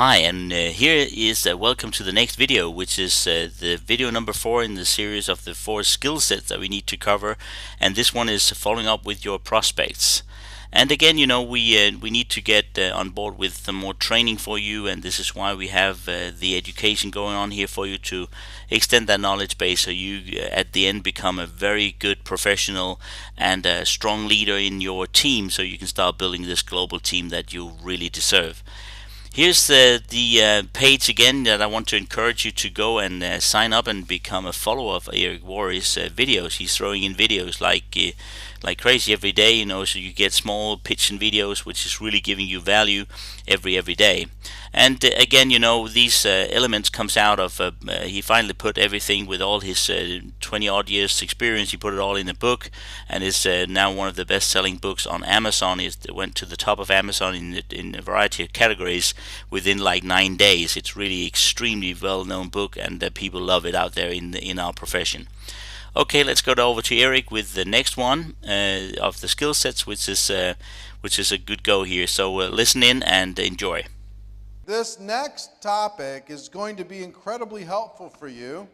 Hi, and here is welcome to the next video, which is the video number 4 in the series of the 4 skill sets that we need to cover. And this one is following up with your prospects. And again, we need to get on board with some more training for you, and this is why we have the education going on here for you to extend that knowledge base, so you at the end become a very good professional and a strong leader in your team, so you can start building this global team that you really deserve. Here's the page again that I want to encourage you to go and sign up and become a follower of Eric Worre's videos. He's throwing in videos like crazy every day, so you get small pitch and videos, which is really giving you value every day. And again, these elements comes out of he finally put everything with all his 20 odd years experience. He put it all in a book, and it's now one of the best-selling books on Amazon. It went to the top of Amazon in a variety of categories within like 9 days. It's really extremely well-known book, and people love it out there in our profession. Okay, let's go over to Eric with the next one of the skill sets, which is a good go here. So listen in and enjoy. This next topic is going to be incredibly helpful for you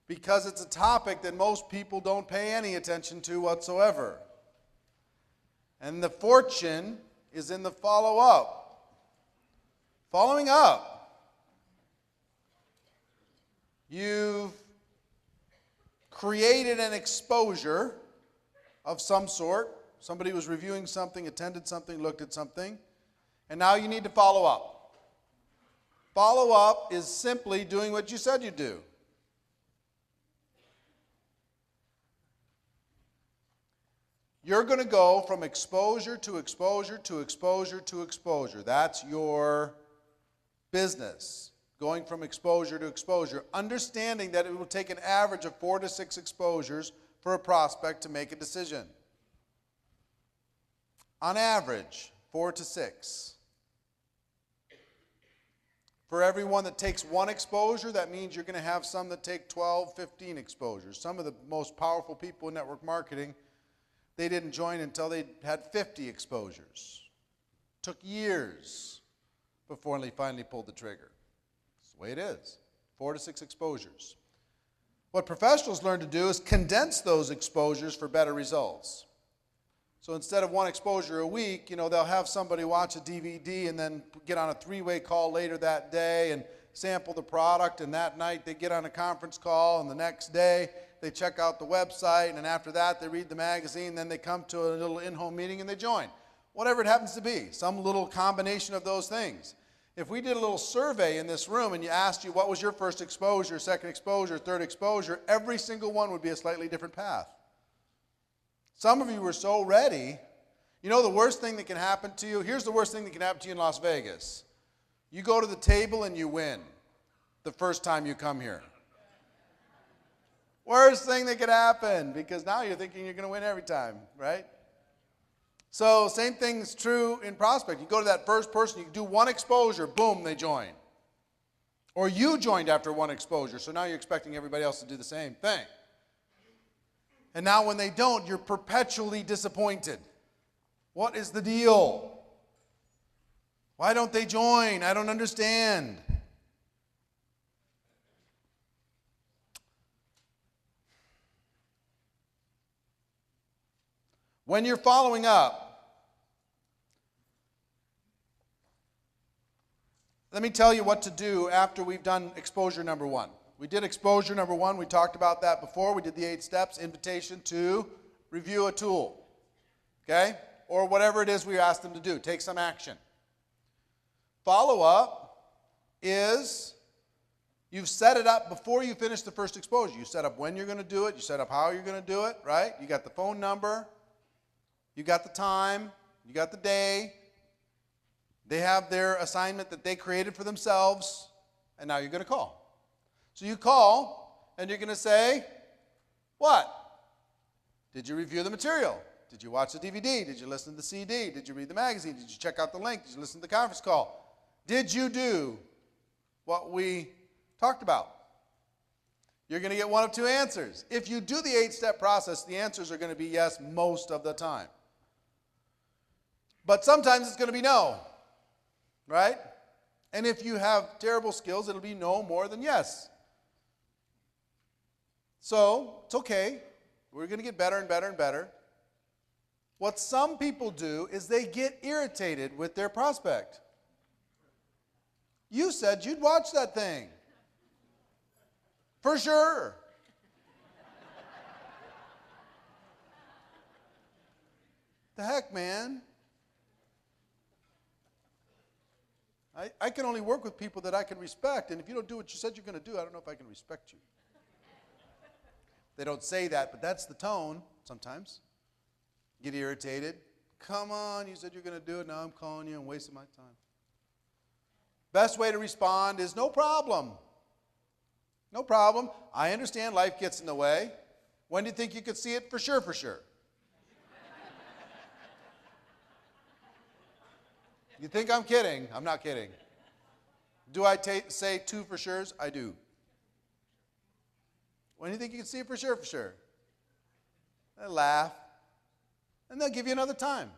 because it's a topic that most people don't pay any attention to whatsoever. And the fortune is in the follow-up. Following up. You've created an exposure of some sort. Somebody was reviewing something, attended something, looked at something, and now you need to follow up. Follow up is simply doing what you said you'd do. You're going to go from exposure to exposure to exposure to exposure. That's your business. Going from exposure to exposure, understanding that it will take an average of 4 to 6 exposures for a prospect to make a decision. On average, 4 to 6. For everyone that takes 1 exposure, that means you're going to have some that take 12, 15 exposures. Some of the most powerful people in network marketing, they didn't join until they had 50 exposures. Took years before they finally pulled the trigger. That's the way it is. 4 to 6 exposures. What professionals learn to do is condense those exposures for better results. So instead of 1 exposure a week, they'll have somebody watch a DVD and then get on a 3-way call later that day and sample the product, and that night they get on a conference call, and the next day they check out the website, and after that they read the magazine, then they come to a little in-home meeting and they join. Whatever it happens to be, some little combination of those things. If we did a little survey in this room and you asked you what was your first exposure, second exposure, third exposure, every single one would be a slightly different path. Some of you were so ready. The worst thing that can happen to you, here's the worst thing that can happen to you in Las Vegas. You go to the table and you win the first time you come here. Worst thing that could happen, because now you're thinking you're going to win every time, right? So same thing is true in prospect. You go to that first person, you do 1 exposure, boom, they join. Or you joined after 1 exposure, so now you're expecting everybody else to do the same thing. And now when they don't, you're perpetually disappointed. What is the deal? Why don't they join? I don't understand. When you're following up, let me tell you what to do after we've done exposure number 1. We did exposure number 1. We talked about that before. We did the 8 steps, invitation to review a tool, okay? Or whatever it is we asked them to do. Take some action. Follow-up is you've set it up before you finish the first exposure. You set up when you're going to do it. You set up how you're going to do it, right? You got the phone number. You got the time. You got the day. They have their assignment that they created for themselves, and now you're going to call. So you call, and you're going to say, what? Did you review the material? Did you watch the DVD? Did you listen to the CD? Did you read the magazine? Did you check out the link? Did you listen to the conference call? Did you do what we talked about? You're going to get one of 2 answers. If you do the 8-step process, the answers are going to be yes most of the time. But sometimes it's going to be no, right? And if you have terrible skills, it'll be no more than yes. So, it's okay. We're going to get better and better and better. What some people do is they get irritated with their prospect. You said you'd watch that thing. For sure. The heck, man? I can only work with people that I can respect, and if you don't do what you said you're going to do, I don't know if I can respect you. They don't say that, but that's the tone sometimes. Get irritated. Come on, you said you're going to do it, now I'm calling you and wasting my time. Best way to respond is no problem. No problem. I understand life gets in the way. When do you think you could see it? For sure, for sure. You think I'm kidding? I'm not kidding. Do I say two for sures? I do. When do you think you can see it? For sure, for sure. They laugh. And they'll give you another time.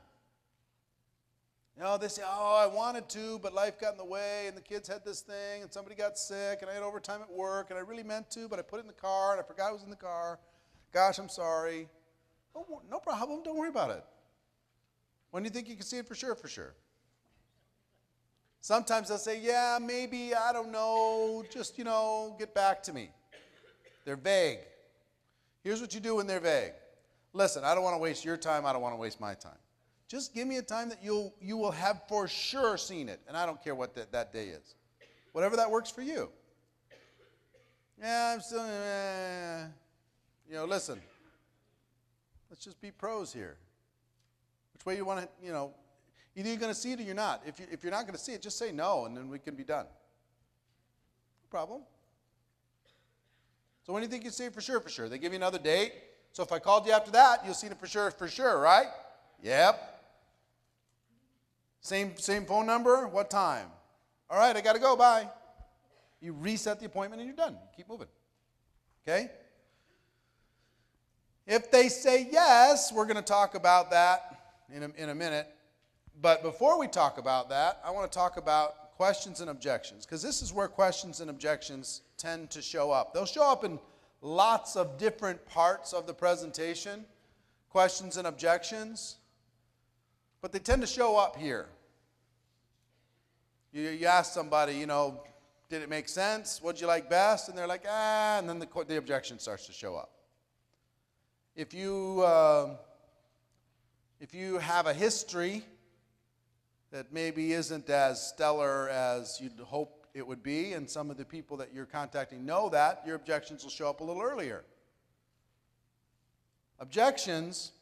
You know, they say, oh, I wanted to, but life got in the way, and the kids had this thing, and somebody got sick, and I had overtime at work, and I really meant to, but I put it in the car, and I forgot it was in the car. Gosh, I'm sorry. Oh, no problem. Don't worry about it. When do you think you can see it? For sure, for sure. Sometimes they'll say, yeah, maybe, I don't know, just, get back to me. They're vague. Here's what you do when they're vague. Listen, I don't want to waste your time. I don't want to waste my time. Just give me a time that you will have for sure seen it, and I don't care what that day is. Whatever that works for you. Yeah, I'm still, listen. Let's just be pros here. Which way you want to, either you're going to see it or you're not. If you're not going to see it, just say no, and then we can be done. No problem. So when do you think you see it? For sure, for sure. They give you another date. So if I called you after that, you'll see it for sure, right? Yep. Same phone number? What time? All right, I got to go, bye. You reset the appointment and you're done. Keep moving. Okay? If they say yes, we're going to talk about that in a minute. But before we talk about that, I want to talk about questions and objections, because this is where questions and objections tend to show up. They'll show up in lots of different parts of the presentation, questions and objections, but they tend to show up here. You ask somebody, did it make sense? What'd you like best? And they're like, and then the objection starts to show up. If you have a history that maybe isn't as stellar as you'd hope it would be, and some of the people that you're contacting know that, your objections will show up a little earlier. Objections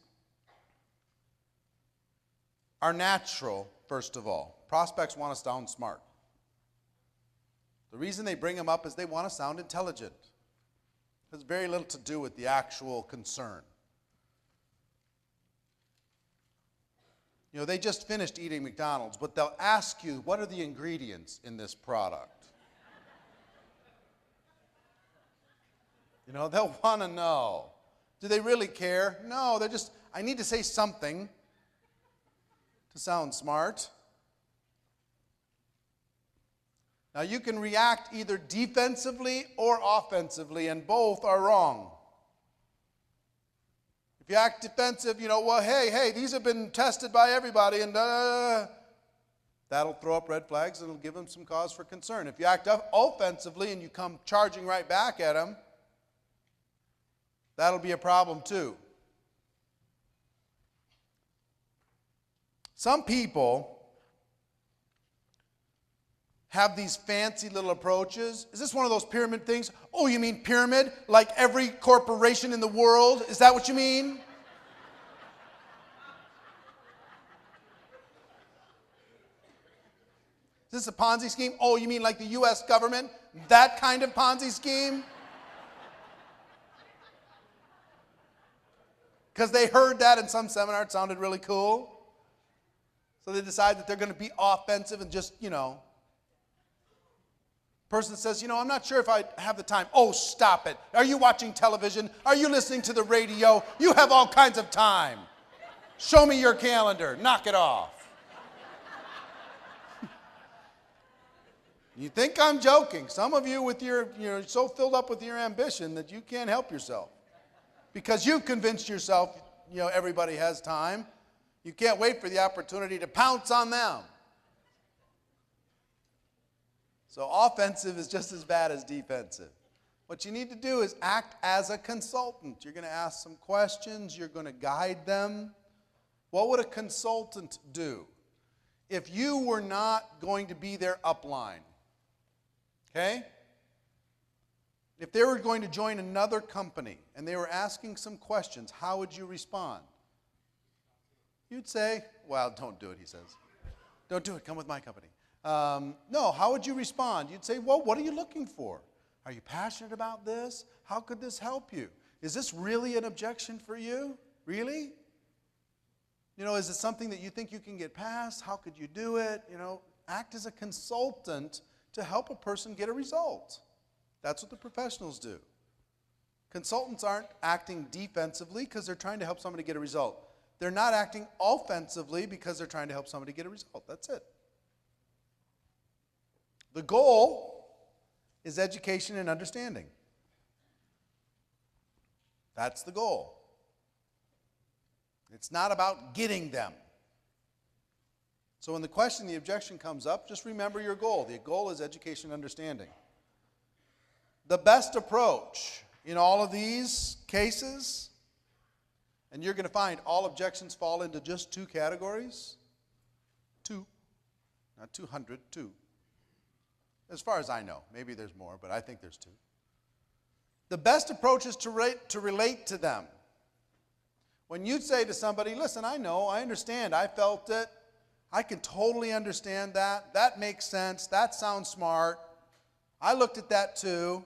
are natural, first of all. Prospects want to sound smart. The reason they bring them up is they want to sound intelligent. It has very little to do with the actual concern. They just finished eating McDonald's, but they'll ask you, what are the ingredients in this product? They'll want to know. Do they really care? No, they're just, I need to say something to sound smart. Now, you can react either defensively or offensively, and both are wrong. If you act defensive, well, hey, these have been tested by everybody, and that'll throw up red flags and it'll give them some cause for concern. If you act offensively and you come charging right back at them, that'll be a problem too. Some people have these fancy little approaches. Is this one of those pyramid things? Oh, you mean pyramid? Like every corporation in the world? Is that what you mean? Is this a Ponzi scheme? Oh, you mean like the U.S. government? That kind of Ponzi scheme? Because they heard that in some seminar, it sounded really cool. So they decide that they're going to be offensive and just, Person says, I'm not sure if I have the time. Oh, stop it. Are you watching television? Are you listening to the radio? You have all kinds of time. Show me your calendar. Knock it off. You think I'm joking. Some of you you're so filled up with your ambition that you can't help yourself. Because you've convinced yourself, everybody has time. You can't wait for the opportunity to pounce on them. So offensive is just as bad as defensive. What you need to do is act as a consultant. You're going to ask some questions. You're going to guide them. What would a consultant do if you were not going to be their upline? Okay? If they were going to join another company and they were asking some questions, how would you respond? You'd say, well, don't do it, he says. Don't do it. Come with my company. No, how would you respond? You'd say, well, what are you looking for? Are you passionate about this? How could this help you? Is this really an objection for you? Really? Is it something that you think you can get past? How could you do it? Act as a consultant to help a person get a result. That's what the professionals do. Consultants aren't acting defensively because they're trying to help somebody get a result. They're not acting offensively because they're trying to help somebody get a result. That's it. The goal is education and understanding. That's the goal. It's not about getting them. So when the objection comes up, just remember your goal. The goal is education and understanding. The best approach in all of these cases, and you're going to find all objections fall into just two categories. Two. Not 200, two. As far as I know. Maybe there's more, but I think there's two. The best approach is to relate to them. When you say to somebody, listen, I know, I understand, I felt it, I can totally understand that, that makes sense, that sounds smart, I looked at that too,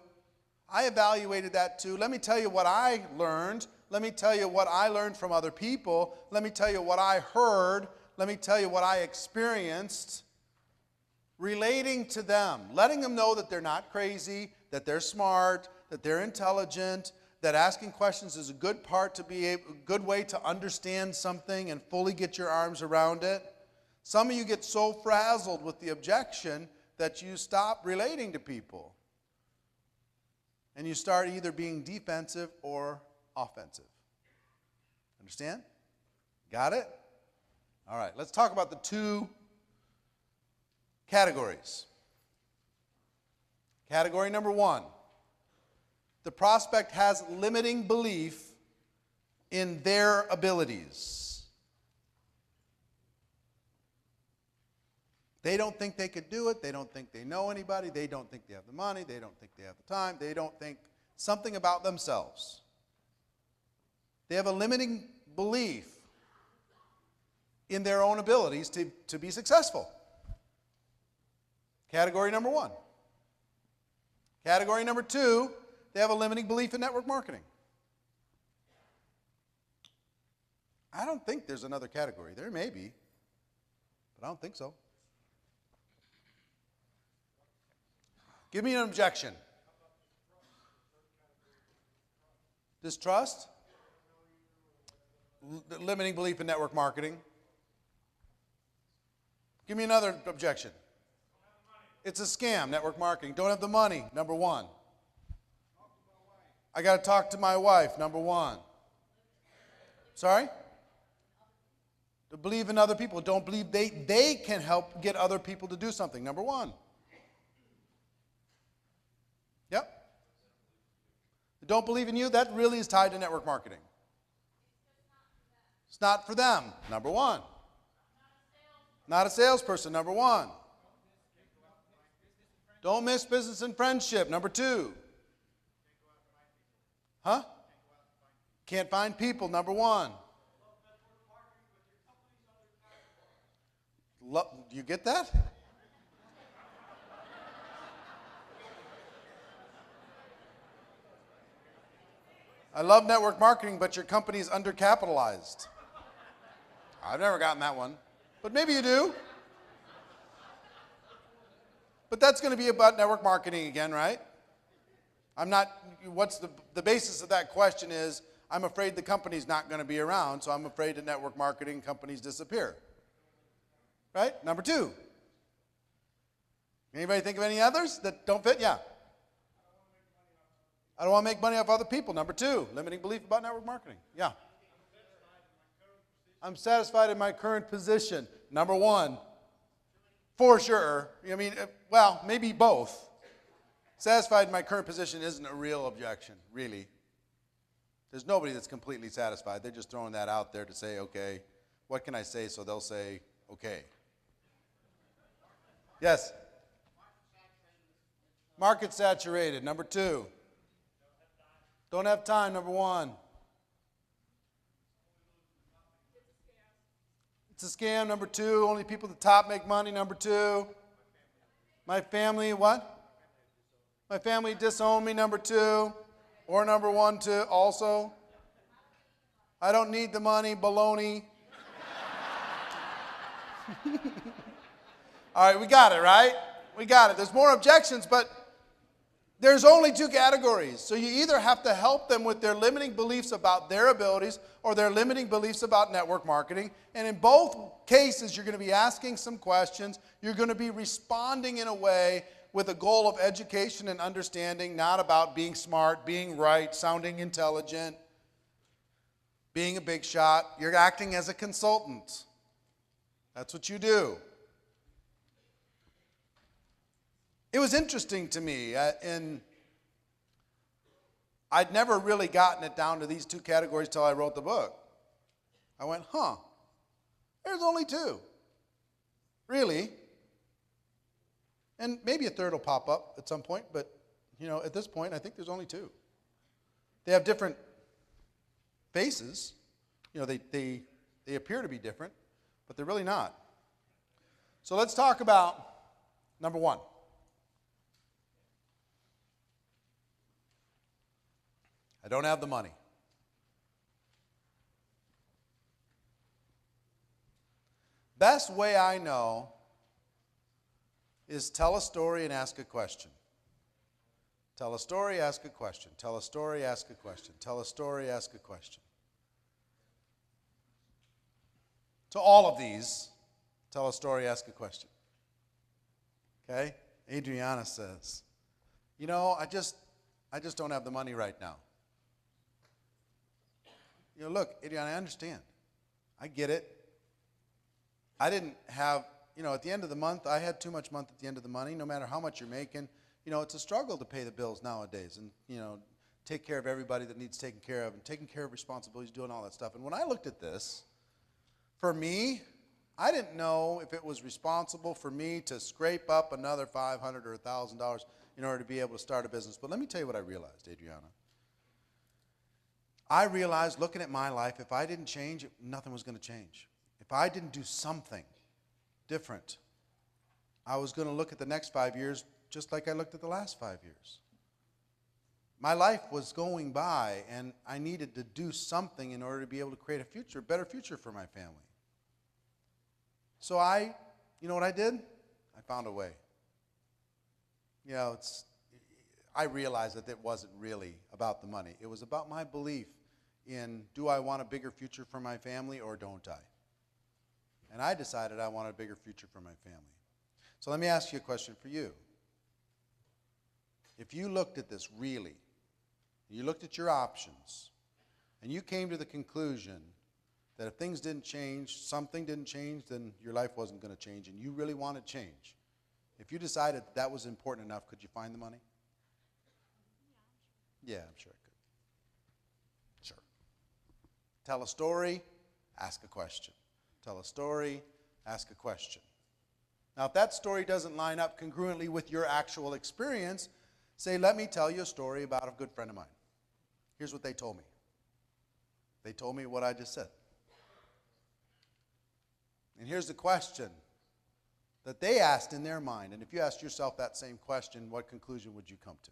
I evaluated that too, let me tell you what I learned, let me tell you what I learned from other people, let me tell you what I heard, let me tell you what I experienced. Relating to them, letting them know that they're not crazy, that they're smart, that they're intelligent, that asking questions is a good good way to understand something and fully get your arms around it. Some of you get so frazzled with the objection that you stop relating to people. And you start either being defensive or offensive. Understand? Got it? All right, let's talk about the two categories. Category number one. The prospect has limiting belief in their abilities. They don't think they could do it. They don't think they know anybody. They don't think they have the money. They don't think they have the time. They don't think something about themselves. They have a limiting belief in their own abilities to be successful. Category number one. Category number two, they have a limiting belief in network marketing. I don't think there's another category. There may be, but I don't think so. Give me an objection. Distrust? Limiting belief in network marketing. Give me another objection. It's a scam, network marketing. Don't have the money, number one. I got to talk to my wife, number one. Sorry? To believe in other people. Don't believe they can help get other people to do something, number one. Yep. Don't believe in you, that really is tied to network marketing. It's not for them, number one. Not a salesperson, number one. Don't miss business and friendship, number two. Huh? Can't find people, number one. Do you get that? I love network marketing, but your company is undercapitalized. I've never gotten that one, but maybe you do. But that's going to be about network marketing again, right? What's the basis of that question is, I'm afraid the company's not going to be around, so I'm afraid that network marketing companies disappear. Right? Number two. Anybody think of any others that don't fit? Yeah. I don't want to make money off other people. Number 2, limiting belief about network marketing. Yeah. I'm satisfied in my current position. Number 1, for sure. I mean, well, maybe both. Satisfied in my current position isn't a real objection, really. There's nobody that's completely satisfied. They're just throwing that out there to say, okay, what can I say? So they'll say, okay. Yes? Market saturated. Number 2. Don't have time. Number 1. It's a scam. Number 2. Only people at the top make money. Number 2. My family, what? My family disowned me. Number 2. Or number 1, too, also. I don't need the money. Baloney. All right, we got it, right? We got it. There's more objections, but there's only 2 categories. So you either have to help them with their limiting beliefs about their abilities or their limiting beliefs about network marketing. And in both cases, you're going to be asking some questions. You're going to be responding in a way with a goal of education and understanding, not about being smart, being right, sounding intelligent, being a big shot. You're acting as a consultant. That's what you do. It was interesting to me, and I'd never really gotten it down to these 2 categories till I wrote the book. I went, there's only 2. Really? And maybe a third will pop up at some point, but at this point, I think there's only 2. They have different faces. They appear to be different, but they're really not. So let's talk about number 1. I don't have the money. Best way I know is tell a story and ask a question. Tell a story, ask a question. Tell a story, ask a question. Tell a story, ask a question. To all of these, tell a story, ask a question. Okay? Adriana says, I just don't have the money right now. Look, Adriana, I understand. I get it. I didn't have, at the end of the month, I had too much month at the end of the money, no matter how much you're making. It's a struggle to pay the bills nowadays and, take care of everybody that needs taken care of and taking care of responsibilities, doing all that stuff. And when I looked at this, for me, I didn't know if it was responsible for me to scrape up another $500 or $1,000 in order to be able to start a business. But let me tell you what I realized, Adriana. I realized looking at my life, if I didn't change, nothing was going to change. If I didn't do something different, I was going to look at the next 5 years just like I looked at the last 5 years. My life was going by, and I needed to do something in order to be able to create a better future for my family. So you know what I did? I found a way. I realized that it wasn't really about the money. It was about my belief in, do I want a bigger future for my family or don't I? And I decided I wanted a bigger future for my family. So let me ask you a question for you. If you looked at this really, you looked at your options, and you came to the conclusion that if things didn't change, something didn't change, then your life wasn't going to change, and you really wanted change. If you decided that was important enough, could you find the money? Yeah, I'm sure I could. Sure. Tell a story, ask a question. Tell a story, ask a question. Now, if that story doesn't line up congruently with your actual experience, say, let me tell you a story about a good friend of mine. Here's what they told me. They told me what I just said. And here's the question that they asked in their mind. And if you asked yourself that same question, what conclusion would you come to?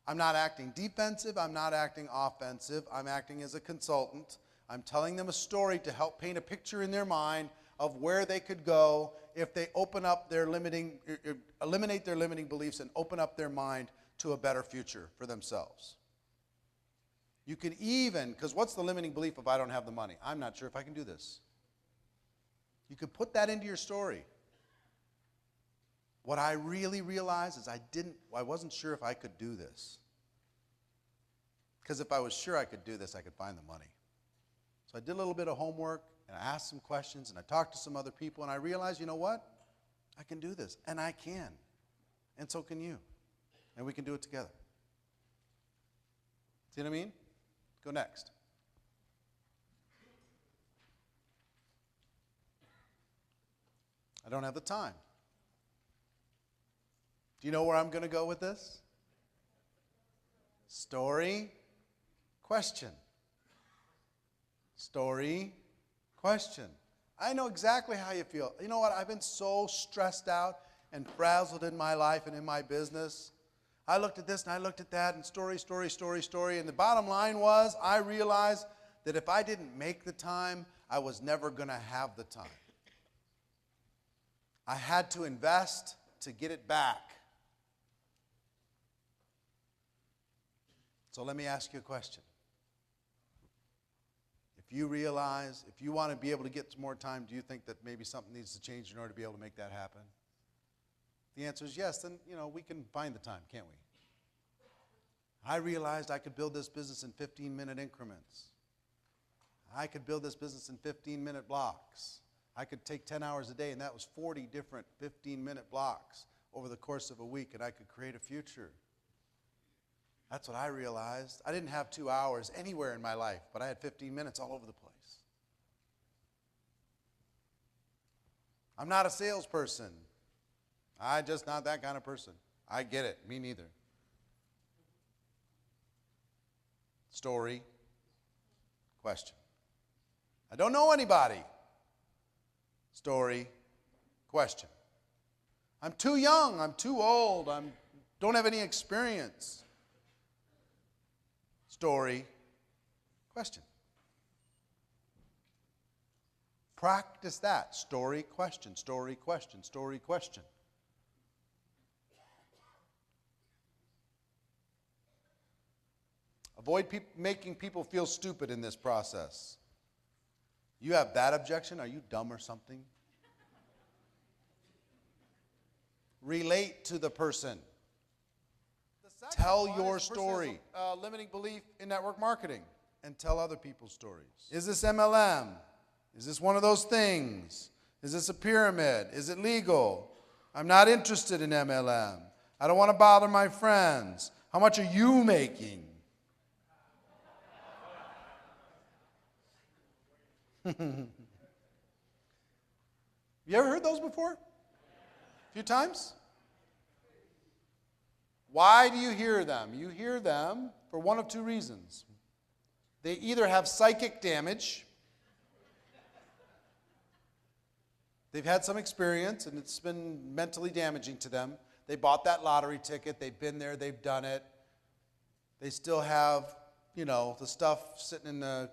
I'm not acting defensive. I'm not acting offensive. I'm acting as a consultant. I'm telling them a story to help paint a picture in their mind of where they could go if they eliminate their limiting beliefs and open up their mind to a better future for themselves. You could even, because what's the limiting belief if I don't have the money? I'm not sure if I can do this. You could put that into your story. What I really realized is I wasn't sure if I could do this. Because if I was sure I could do this, I could find the money. So I did a little bit of homework, and I asked some questions, and I talked to some other people, and I realized, you know what? I can do this, and I can. And so can you. And we can do it together. See what I mean? Go next. I don't have the time. Do you know where I'm going to go with this? Story, question. Story, question. I know exactly how you feel. You know what? I've been so stressed out and frazzled in my life and in my business. I looked at this and I looked at that and story. And the bottom line was I realized that if I didn't make the time, I was never going to have the time. I had to invest to get it back. So let me ask you a question. If you want to be able to get some more time, do you think that maybe something needs to change in order to be able to make that happen? The answer is yes, then, we can find the time, can't we? I realized I could build this business in 15-minute increments. I could build this business in 15-minute blocks. I could take 10 hours a day, and that was 40 different 15-minute blocks over the course of a week, and I could create a future. That's what I realized. I didn't have 2 hours anywhere in my life, but I had 15 minutes all over the place. I'm not a salesperson. I'm just not that kind of person. I get it. Me neither. Story, question. I don't know anybody. Story, question. I'm too young. I'm too old. I don't have any experience. Story, question. Practice that. Story, question, story, question, story, question. Avoid making people feel stupid in this process. You have that objection? Are you dumb or something? Relate to the person. Tell your story. Limiting belief in network marketing and tell other people's stories. Is this MLM? Is this one of those things? Is this a pyramid? Is it legal? I'm not interested in MLM. I don't want to bother my friends. How much are you making? You ever heard those before? A few times? Why do you hear them? You hear them for one of two reasons. They either have psychic damage, they've had some experience and it's been mentally damaging to them. They bought that lottery ticket, they've been there, they've done it. They still have, the stuff sitting in the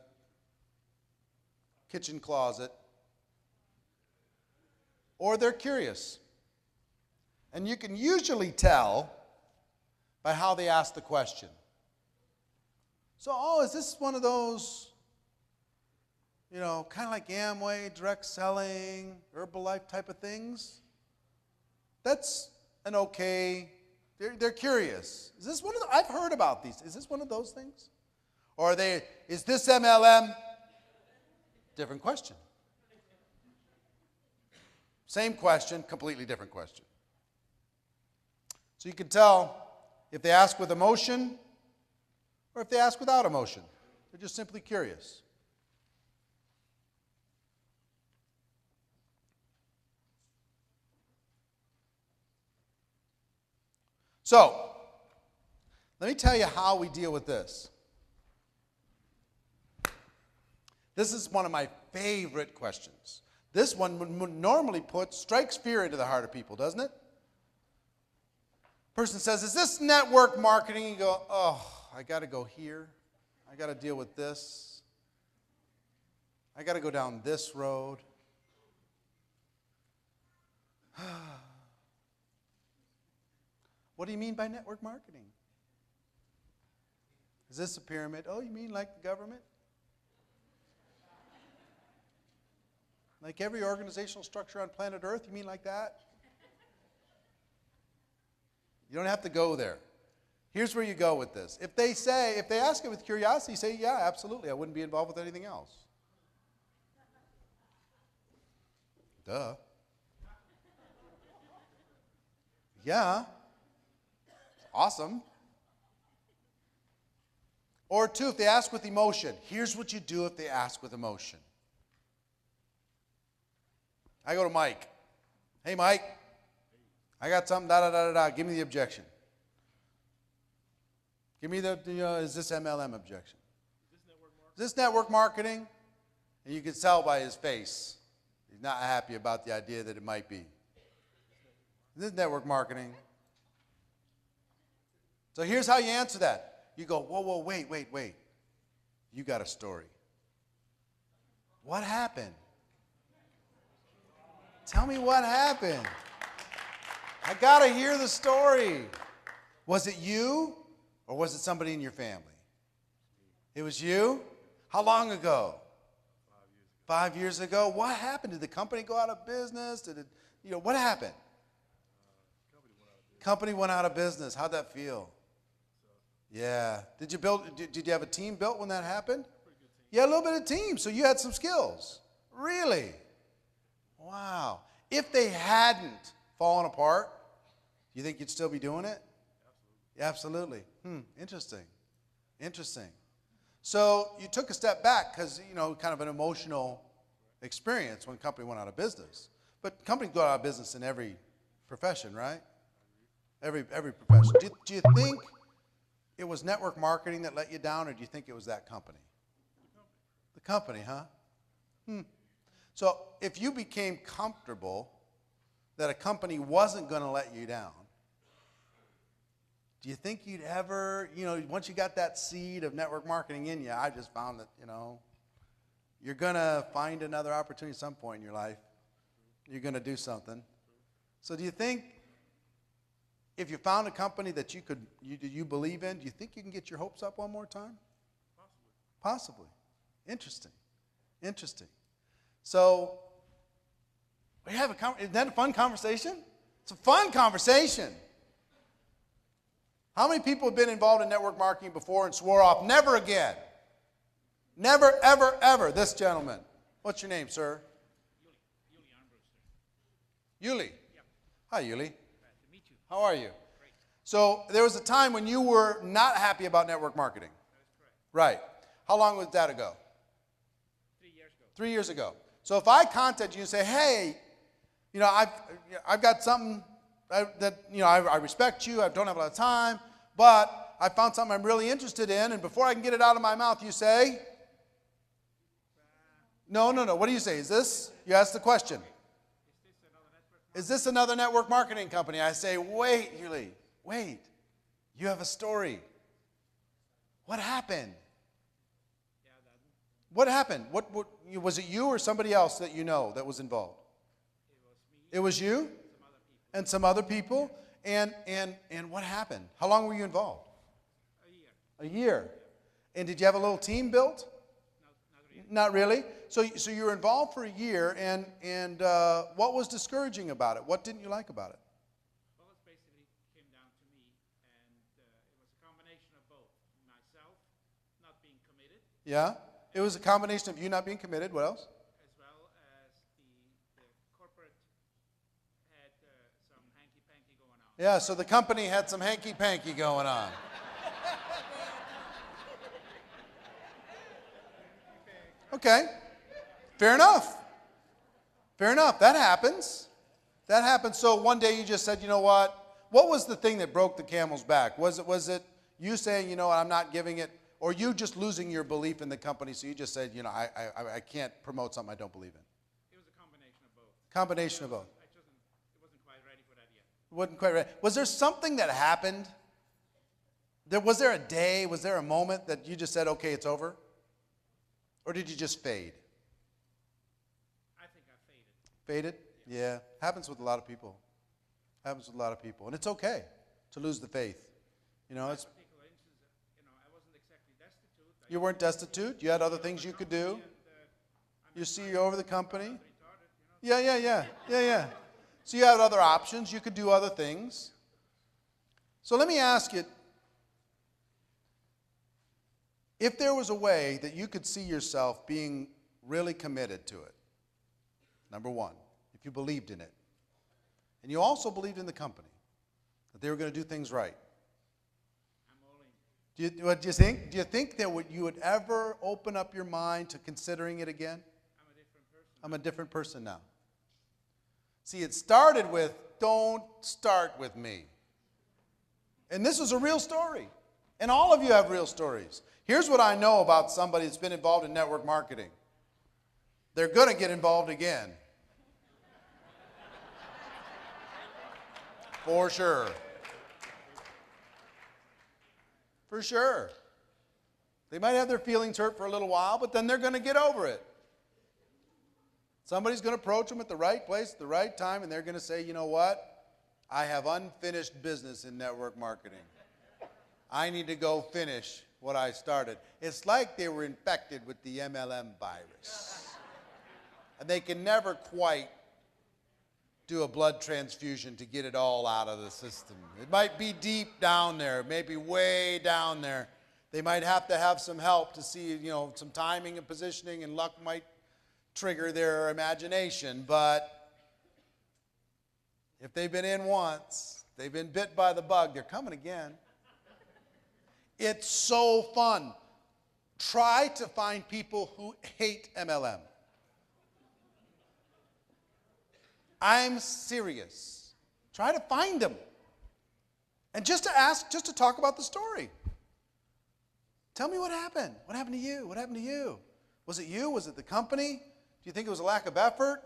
kitchen closet. Or they're curious. And you can usually tell by how they ask the question. So, is this one of those, kind of like Amway, direct selling, Herbalife type of things? That's an okay, they're curious. Is this one of I've heard about these. Is this one of those things? Or is this MLM? Different question. Same question, completely different question. So you can tell if they ask with emotion or if they ask without emotion. They're just simply curious. So, let me tell you how we deal with this. This is one of my favorite questions. This one normally strikes fear into the heart of people, doesn't it? Person says, is this network marketing? You go, I got to go here. I got to deal with this. I got to go down this road. What do you mean by network marketing? Is this a pyramid? Oh, you mean like the government? Like every organizational structure on planet Earth? You mean like that? You don't have to go there. Here's where you go with this. If they ask it with curiosity, say, yeah, absolutely, I wouldn't be involved with anything else. Duh. Yeah. Awesome. Or two, if they ask with emotion, here's what you do if they ask with emotion. I go to Mike. Hey, Mike, I got something, da-da-da-da-da. Give me the objection. Give me is this MLM objection? Is this network marketing? And you can tell by his face. He's not happy about the idea that it might be. Is this network marketing? So here's how you answer that. You go, whoa, wait. You got a story. What happened? Tell me what happened. I got to hear the story. Was it you or was it somebody in your family? It was you? How long ago? 5 years ago. What happened? Did the company go out of business? Did it, what happened? Company went out of business. How'd that feel? Yeah. Did you have a team built when that happened? Yeah, a little bit of team. So you had some skills. Really? Wow. If they hadn't fallen apart, do you think you'd still be doing it? Absolutely. Interesting. So you took a step back because, kind of an emotional experience when a company went out of business. But companies go out of business in every profession, right? Every profession. Do you think it was network marketing that let you down, or do you think it was that company? The company, huh? So if you became comfortable that a company wasn't going to let you down, do you think you'd ever, once you got that seed of network marketing in you, I just found that, you're going to find another opportunity at some point in your life. You're going to do something. So do you think if you found a company that you believe in, do you think you can get your hopes up one more time? Possibly. Interesting. So, isn't that a fun conversation? It's a fun conversation. How many people have been involved in network marketing before and swore off, never again? Never, ever, ever. This gentleman. What's your name, sir? Yuli Armbruster. Yuli? Yep. Hi, Yuli. Glad to meet you. How are you? Great. So, there was a time when you were not happy about network marketing. That is correct. Right. How long was that ago? 3 years ago. 3 years ago. So if I contact you and say, hey, I've got something that I respect you, I don't have a lot of time, but I found something I'm really interested in, and before I can get it out of my mouth, you say, no, what do you say? You ask the question. Is this another network marketing company? I say, wait, Yuli, wait, you have a story. What happened? What happened? What was it you or somebody else that that was involved? It was you? And some other people? And what happened? How long were you involved? A year. And did you have a little team built? Not really. So you were involved for a year, and what was discouraging about it? What didn't you like about it? Well, it basically came down to me, and it was a combination of both. Myself not being committed. Yeah? It was a combination of you not being committed. What else? As well as the corporate had some hanky-panky going on. Yeah, so the company had some hanky-panky going on. Okay. Fair enough. That happens. So one day you just said, you know what? What was the thing that broke the camel's back? Was it you saying, you know what, I'm not giving it, or you just losing your belief in the company, so you just said, I can't promote something I don't believe in? It was a combination of both. Combination of both. It wasn't quite ready for that yet. Wasn't quite ready. Was there something that happened? Was there a day, was there a moment that you just said, okay, it's over? Or did you just fade? I think I faded. Faded? Yeah. Happens with a lot of people. And it's okay to lose the faith. It's Particular instance, I wasn't exactly destitute. You weren't destitute. You had other things you could do. You see you're over the company. Yeah. So you had other options. You could do other things. So let me ask you, if there was a way that you could see yourself being really committed to it, number one, if you believed in it, and you also believed in the company, that they were going to do things right. I'm all in. What do you think? Do you think that you would ever open up your mind to considering it again? I'm a different person. I'm a different person now. See, it started with, don't start with me. And this is a real story. And all of you have real stories. Here's what I know about somebody that's been involved in network marketing. They're going to get involved again. For sure. For sure. They might have their feelings hurt for a little while, but then they're going to get over it. Somebody's going to approach them at the right place at the right time, and they're going to say, you know what? I have unfinished business in network marketing. I need to go finish what I started. It's like they were infected with the MLM virus. And they can never quite do a blood transfusion to get it all out of the system. It might be deep down there, maybe way down there. They might have to have some help to see, some timing and positioning, and luck might trigger their imagination. But if they've been in once, they've been bit by the bug, they're coming again. It's so fun. Try to find people who hate MLM. I'm serious. Try to find them. And just to talk about the story. Tell me what happened. What happened to you? What happened to you? Was it you? Was it the company? Do you think it was a lack of effort?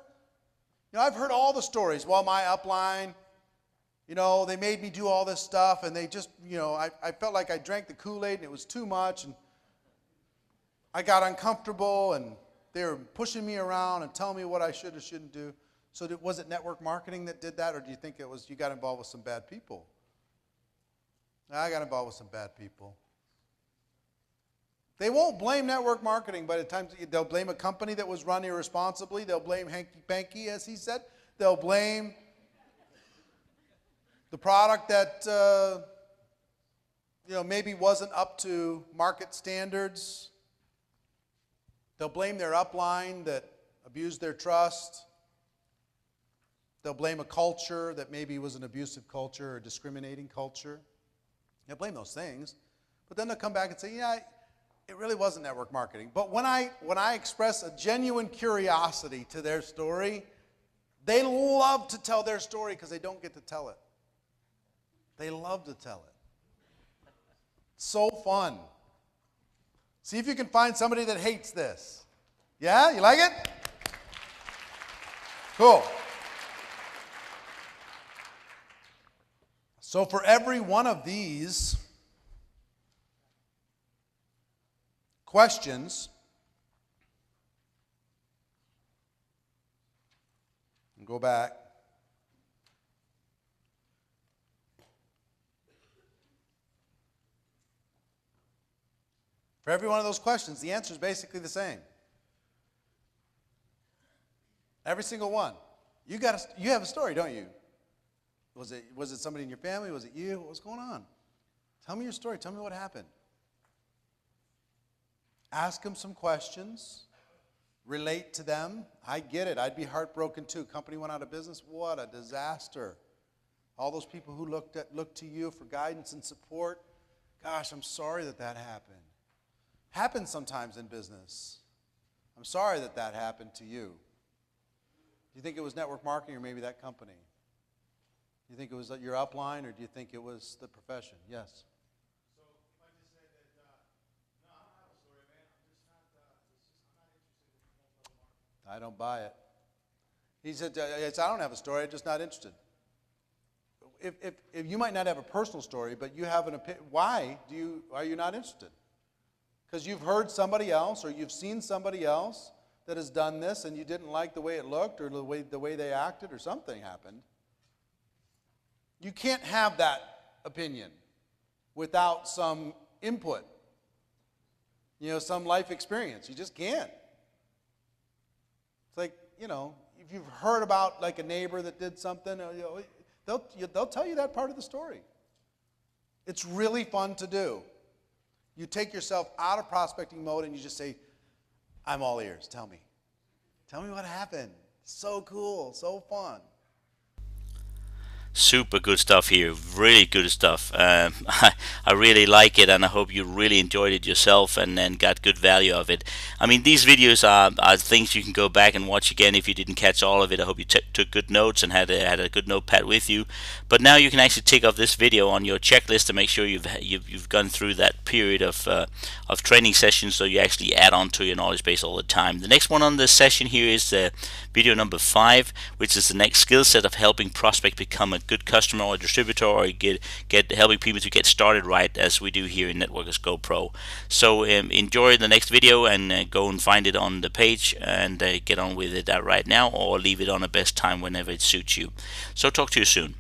I've heard all the stories. Well, my upline, they made me do all this stuff, and they just, I felt like I drank the Kool-Aid and it was too much, and I got uncomfortable, and they were pushing me around and telling me what I should or shouldn't do. So was it network marketing that did that, or do you think it was you got involved with some bad people? I got involved with some bad people. They won't blame network marketing, but at times they'll blame a company that was run irresponsibly. They'll blame Hanky Panky, as he said. They'll blame the product that maybe wasn't up to market standards. They'll blame their upline that abused their trust. They'll blame a culture that maybe was an abusive culture or discriminating culture. They'll blame those things. But then they'll come back and say, it really wasn't network marketing. But when I express a genuine curiosity to their story, they love to tell their story because they don't get to tell it. They love to tell it. So fun. See if you can find somebody that hates this. Yeah? You like it? Cool. So for every one of these questions, and go back. For every one of those questions, the answer is basically the same. Every single one. You have a story, don't you? Was it somebody in your family? Was it you? What was going on? Tell me your story. Tell me what happened. Ask them some questions. Relate to them. I get it. I'd be heartbroken too. Company went out of business. What a disaster. All those people who looked to you for guidance and support. Gosh, I'm sorry that happened. Happens sometimes in business. I'm sorry that happened to you. Do you think it was network marketing or maybe that company? Do you think it was your upline, or do you think it was the profession? Yes. So if I just said that, no, I don't have a story, man. I'm not interested in multi-level marketing. I don't buy it. He said, I don't have a story. I'm just not interested. If you might not have a personal story, but you have an opinion, why are you not interested? Because you've heard somebody else, or you've seen somebody else that has done this, and you didn't like the way it looked, or the way they acted, or something happened. You can't have that opinion without some input, some life experience. You just can't. It's like, if you've heard about like a neighbor that did something, they'll tell you that part of the story. It's really fun to do. You take yourself out of prospecting mode and you just say, I'm all ears. Tell me. Tell me what happened. So cool. So fun. Super good stuff here, really good stuff. I really like it, and I hope you really enjoyed it yourself and got good value of it. I mean, these videos are things you can go back and watch again if you didn't catch all of it. I hope you took good notes and had a good notepad with you. But now you can actually tick off this video on your checklist to make sure you've gone through that period of training sessions, so you actually add on to your knowledge base all the time. The next one on this session here is video number 5, which is the next skill set of helping prospect become a good customer or distributor, or helping people to get started right, as we do here in Networkers Go Pro. So enjoy the next video and go and find it on the page and get on with it right now, or leave it on a best time whenever it suits you. So talk to you soon.